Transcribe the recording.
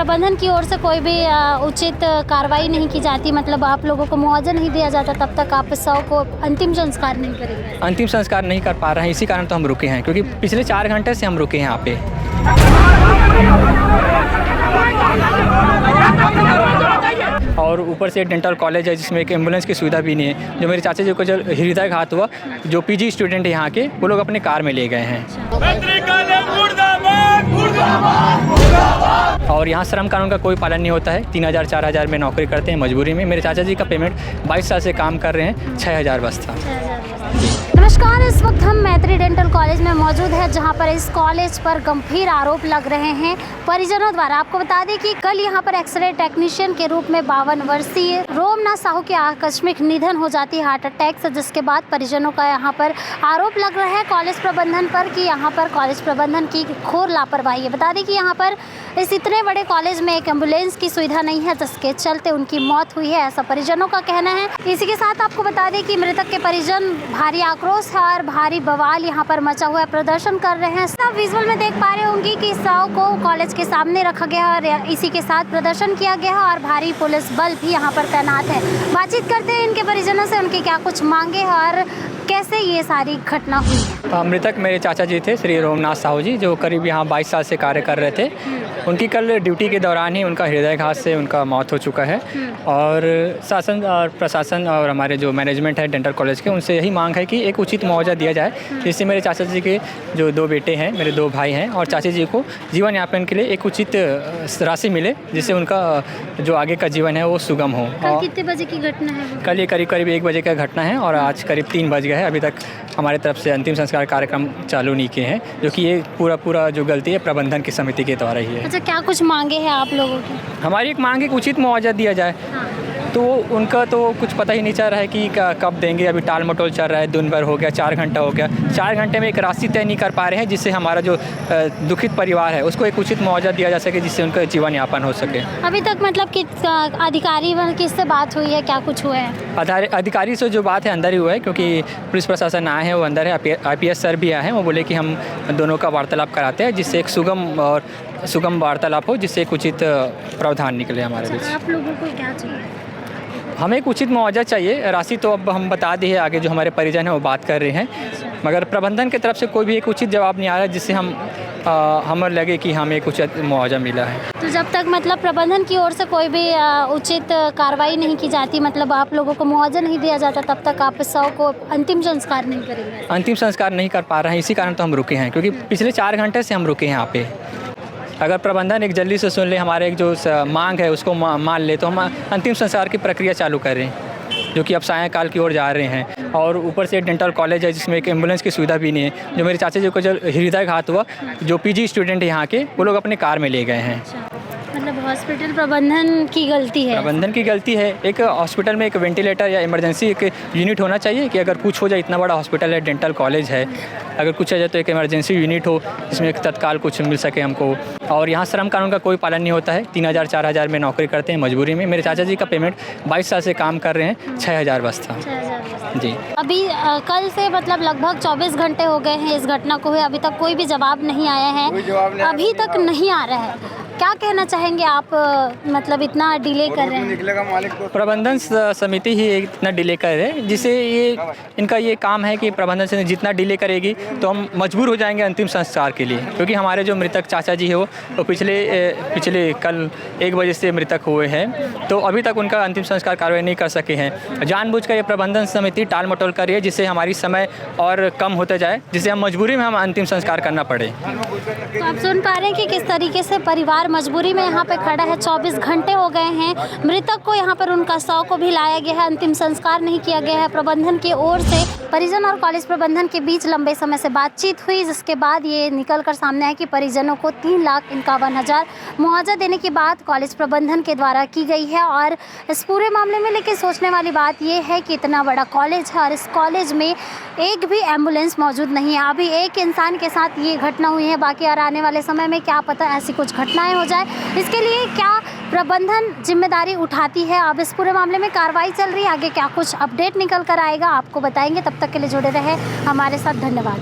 प्रबंधन की ओर से कोई भी उचित कार्रवाई नहीं की जाती, मतलब आप लोगों को मुआवजा नहीं दिया जाता, तब तक आप शव को अंतिम संस्कार नहीं करेंगे? अंतिम संस्कार नहीं कर पा रहे हैं, इसी कारण तो हम रुके हैं, क्योंकि पिछले 4 घंटे से हम रुके हैं यहाँ पे। और ऊपर से डेंटल कॉलेज है जिसमें एक एम्बुलेंस की सुविधा भी नहीं है। जो मेरे चाचा जी को जो हृदयाघात हुआ, जो पीजी स्टूडेंट है यहाँ के, वो लोग अपने कार में ले गए हैं। और यहाँ श्रम कानून का कोई पालन नहीं होता है। 3000 4000 में नौकरी करते हैं मजबूरी में। मेरे चाचा जी का पेमेंट 22 साल से काम कर रहे हैं, 6000 बस था। नमस्कार, इस वक्त हम मैत्री डेंटल कॉलेज में मौजूद है, जहां पर इस कॉलेज पर गंभीर आरोप लग रहे हैं परिजनों द्वारा। आपको बता दें कि कल यहां पर एक्सरे टेक्नीशियन के रूप में 52 वर्षीय रोमनाथ साहू के आकस्मिक निधन हो जाती है हार्ट अटैक से, जिसके बाद परिजनों का यहां पर आरोप लग रहा है कॉलेज प्रबंधन पर कि यहां पर कॉलेज प्रबंधन की घोर लापरवाही है। बता दें कि यहाँ पर इस इतने बड़े कॉलेज में एक एम्बुलेंस की सुविधा नहीं है, जिसके चलते उनकी मौत हुई है, ऐसा परिजनों का कहना है। इसी के साथ आपको बता दें कि मृतक के परिजन भारी आक्रोश और भारी बवाल यहाँ पर मचा हुआ है, प्रदर्शन कर रहे हैं। आप विजुअल में देख पा रहे होंगे कि शव को कॉलेज के सामने रखा गया और इसी के साथ प्रदर्शन किया गया है और भारी पुलिस बल भी यहाँ पर तैनात है। बातचीत करते हैं इनके परिजनों से, उनकी क्या कुछ मांगे और कैसे ये सारी घटना हुई है। मृतक मेरे चाचा जी थे, श्री रोमनाथ साहू जी, जो करीब यहाँ 22 साल से कार्य कर रहे थे। उनकी कल ड्यूटी के दौरान ही उनका हृदयाघात से उनका मौत हो चुका है। और शासन और प्रशासन और हमारे जो मैनेजमेंट है डेंटल कॉलेज के, उनसे यही मांग है कि एक उचित मुआवजा दिया जाए, जिससे मेरे चाचा जी के जो 2 बेटे हैं, मेरे 2 भाई हैं, और चाचा जी को जीवन यापन के लिए एक उचित राशि मिले, जिससे उनका जो आगे का जीवन है वो सुगम हो। कल कितने बजे की घटना है? कल ये करीब 1 बजे का घटना है और आज करीब 3 बज गए हैं। अभी तक हमारे तरफ से अंतिम संस्कार कार्यक्रम चालू नहीं किए हैं, जो कि ये पूरा जो गलती है प्रबंधन की समिति के द्वारा ही है। अच्छा, क्या कुछ मांगे हैं आप लोगों की? हमारी एक मांग है कि उचित मुआवजा दिया जाए। तो उनका तो कुछ पता ही नहीं चल रहा है कि कब देंगे। अभी टाल मटोल चल रहा है, दिन भर हो गया, 4 घंटा हो गया। 4 घंटे में एक राशि तय नहीं कर पा रहे हैं, जिससे हमारा जो दुखित परिवार है उसको एक उचित मुआवजा दिया जा सके, जिससे उनका जीवन यापन हो सके। अभी तक मतलब कि अधिकारी किससे बात हुई है, क्या कुछ हुआ है? अधिकारी से जो बात है अंदर ही हुआ है, क्योंकि पुलिस प्रशासन आए हैं, वो अंदर है। IPS सर भी आए हैं, वो बोले कि हम दोनों का वार्तालाप कराते हैं, जिससे एक सुगम वार्तालाप हो, जिससे एक उचित प्रावधान निकले हमारे बीच। आप लोगों को क्या चाहिए? हमें एक उचित मुआवजा चाहिए। राशि तो अब हम बता दी है, आगे जो हमारे परिजन हैं वो बात कर रहे हैं, मगर प्रबंधन की तरफ से कोई भी एक उचित जवाब नहीं आ रहा है, जिससे हमें लगे कि हमें एक उचित मुआवजा मिला है। तो जब तक मतलब प्रबंधन की ओर से कोई भी उचित कार्रवाई नहीं की जाती, मतलब आप लोगों को मुआवजा नहीं दिया जाता, तब तक आप शव को अंतिम संस्कार नहीं करेंगे? अंतिम संस्कार नहीं कर पा रहे हैं, इसी कारण तो हम रुके हैं, क्योंकि पिछले 4 घंटे से हम रुके हैं यहाँ पे। अगर प्रबंधन एक जल्दी से सुन ले, हमारे एक जो मांग है उसको मान ले, तो हम अंतिम संस्कार की प्रक्रिया चालू करें, जो कि अब सायंकाल की ओर जा रहे हैं। और ऊपर से डेंटल कॉलेज है जिसमें एक एम्बुलेंस की सुविधा भी नहीं है। जो मेरे चाचा जी को जो हृदयाघात हुआ, जो पीजी स्टूडेंट है यहाँ के, वो लोग अपने कार में ले गए हैं। मतलब हॉस्पिटल प्रबंधन की गलती है? प्रबंधन की गलती है। एक हॉस्पिटल में एक वेंटिलेटर या इमरजेंसी एक यूनिट होना चाहिए, कि अगर कुछ हो जाए, इतना बड़ा हॉस्पिटल है, डेंटल कॉलेज है, अगर कुछ हो जाए तो एक इमरजेंसी यूनिट हो, जिसमें एक तत्काल कुछ मिल सके हमको। और यहाँ श्रम कानून का कोई पालन नहीं होता है। 3000 4000 में नौकरी करते हैं मजबूरी में। मेरे चाचा जी का पेमेंट 22 साल से काम कर रहे हैं, 6000 बस था। 6000 जी। अभी कल से मतलब लगभग 24 घंटे हो गए हैं इस घटना को हुए, अभी तक कोई भी जवाब नहीं आया है, अभी तक नहीं आ रहा है। क्या कहना चाहेंगे आप, मतलब इतना डिले कर रहे हैं? प्रबंधन समिति ही इतना डिले कर रहे हैं, जिससे इनका ये काम है कि प्रबंधन समिति जितना डिले करेगी तो हम मजबूर हो जाएंगे अंतिम संस्कार के लिए। क्योंकि हमारे जो मृतक चाचा जी है वो पिछले कल 1 बजे से मृतक हुए हैं, तो अभी तक उनका अंतिम संस्कार कार्रवाई नहीं कर सके हैं। जानबूझकर ये प्रबंधन समिति टाल मटोल कर रही है, जिससे हमारी समय और कम होते जाए, जिससे हम मजबूरी में हम अंतिम संस्कार करना पड़े। तो आप सुन पा रहे हैं कि किस तरीके से परिवार मजबूरी में यहाँ पे खड़ा है। 24 घंटे हो गए हैं, मृतक को यहाँ पर उनका शव को भी लाया गया है, अंतिम संस्कार नहीं किया गया है। प्रबंधन की ओर से परिजन और कॉलेज प्रबंधन के बीच लंबे समय से बातचीत हुई, जिसके बाद ये निकल कर सामने आया कि परिजनों को 3,51,000 मुआवजा देने की बात कॉलेज प्रबंधन के द्वारा की गई है। और इस पूरे मामले में लेकिन सोचने वाली बात ये है कि इतना बड़ा कॉलेज है और इस कॉलेज में एक भी एम्बुलेंस मौजूद नहीं है। अभी एक इंसान के साथ ये घटना हुई है, बाकी और आने वाले समय में क्या पता ऐसी कुछ घटनाएं हो जाए। इसके लिए क्या प्रबंधन जिम्मेदारी उठाती है? अब इस पूरे मामले में कार्रवाई चल रही है, आगे क्या कुछ अपडेट निकल कर आएगा आपको बताएंगे। तब तक के लिए जुड़े रहे हमारे साथ, धन्यवाद।